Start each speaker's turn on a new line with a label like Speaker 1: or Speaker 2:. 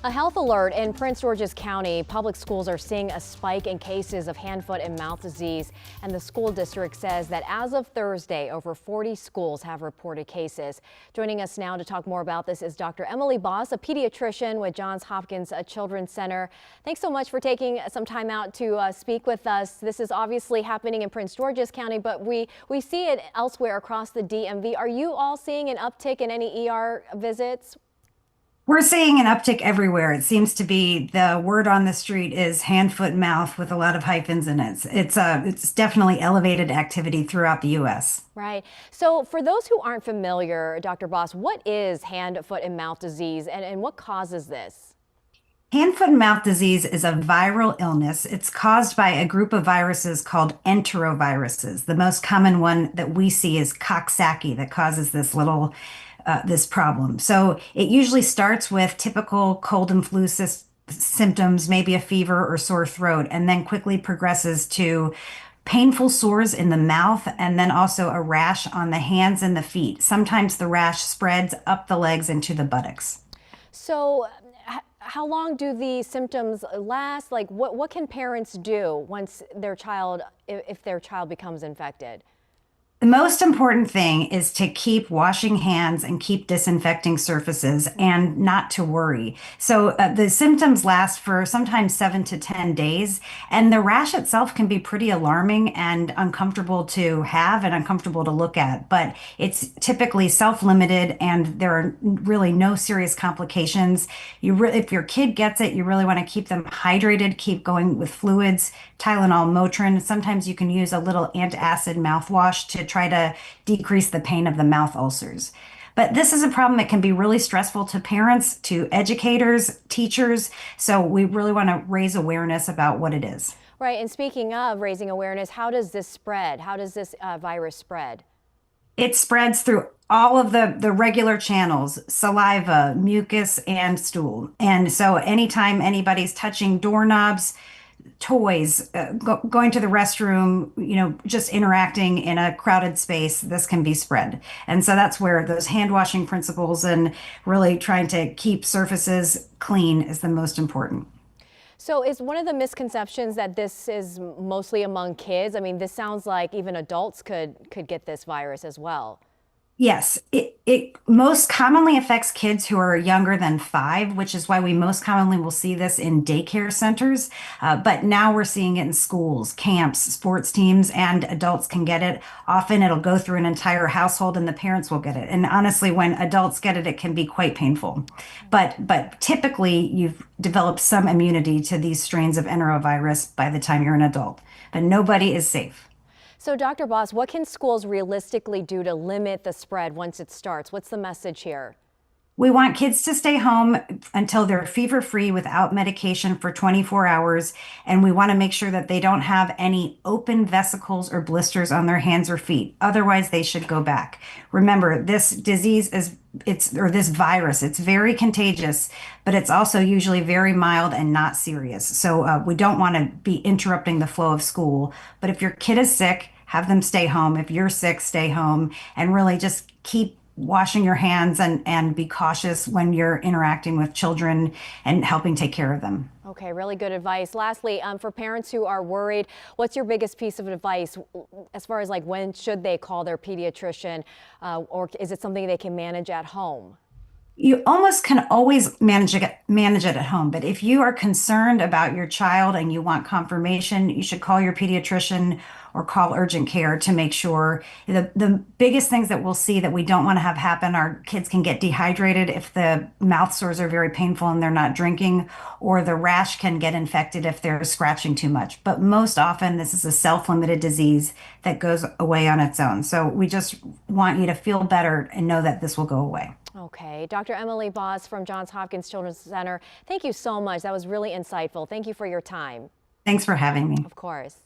Speaker 1: A health alert in Prince George's County. Public schools are seeing a spike in cases of hand, foot, and mouth disease, and the school district says that as of Thursday, over 40 schools have reported cases. Joining us now to talk more about this is Dr. Emily Boss, a pediatrician with Johns Hopkins Children's Center. Thanks so much for taking some time out to speak with us. This is obviously happening in Prince George's County, but we see it elsewhere across the DMV. Are you all seeing an uptick in any ER visits?
Speaker 2: We're seeing an uptick everywhere. It seems to be the word on the street is hand, foot, mouth with a lot of hyphens in it. It's definitely elevated activity throughout the U.S.
Speaker 1: Right. So for those who aren't familiar, Dr. Boss, what is hand, foot, and mouth disease and what causes this?
Speaker 2: Hand, foot, and mouth disease is a viral illness. It's caused by a group of viruses called enteroviruses. The most common one that we see is Coxsackie that causes this problem. So it usually starts with typical cold and flu symptoms, maybe a fever or sore throat, and then quickly progresses to painful sores in the mouth and then also a rash on the hands and the feet. Sometimes the rash spreads up the legs into the buttocks.
Speaker 1: So how long do the symptoms last? Like what can parents do once their child, if their child becomes infected?
Speaker 2: The most important thing is to keep washing hands and keep disinfecting surfaces and not to worry. So the symptoms last for sometimes 7 to 10 days, and the rash itself can be pretty alarming and uncomfortable to have and uncomfortable to look at, but it's typically self-limited and there are really no serious complications. If your kid gets it, you really want to keep them hydrated, keep going with fluids, Tylenol, Motrin. Sometimes you can use a little antacid mouthwash to try to decrease the pain of the mouth ulcers. But this is a problem that can be really stressful to parents, to educators, teachers. So we really want to raise awareness about what it is.
Speaker 1: Right. And speaking of raising awareness, how does this spread? How does this virus spread?
Speaker 2: It spreads through all of the regular channels, saliva, mucus, and stool. And so anytime anybody's touching doorknobs, toys, going to the restroom, just interacting in a crowded space, this can be spread. And so that's where those hand washing principles and really trying to keep surfaces clean is the most important.
Speaker 1: So is one of the misconceptions that this is mostly among kids? I mean, this sounds like even adults could get this virus as well.
Speaker 2: Yes, it most commonly affects kids who are younger than 5, which is why we most commonly will see this in daycare centers. But now we're seeing it in schools, camps, sports teams, and adults can get it. Often it'll go through an entire household and the parents will get it. And honestly, when adults get it, it can be quite painful. But typically you've developed some immunity to these strains of enterovirus by the time you're an adult. But nobody is safe.
Speaker 1: So, Dr. Boss, what can schools realistically do to limit the spread once it starts? What's the message here?
Speaker 2: We want kids to stay home until they're fever-free without medication for 24 hours. And we want to make sure that they don't have any open vesicles or blisters on their hands or feet. Otherwise, they should go back. Remember, this disease this virus, it's very contagious, but it's also usually very mild and not serious. So we don't want to be interrupting the flow of school. But if your kid is sick, have them stay home. If you're sick, stay home and really just keep washing your hands and be cautious when you're interacting with children and helping take care of them.
Speaker 1: Okay, really good advice. Lastly, for parents who are worried, what's your biggest piece of advice as far as like when should they call their pediatrician or is it something they can manage at home?
Speaker 2: You almost can always manage it at home, but if you are concerned about your child and you want confirmation, you should call your pediatrician or call urgent care to make sure. The biggest things that we'll see that we don't want to have happen are kids can get dehydrated if the mouth sores are very painful and they're not drinking, or the rash can get infected if they're scratching too much. But most often, this is a self-limited disease that goes away on its own. So we just want you to feel better and know that this will go away.
Speaker 1: Okay, Dr. Emily Boss from Johns Hopkins Children's Center, thank you so much. That was really insightful. Thank you for your time.
Speaker 2: Thanks for having me.
Speaker 1: Of course.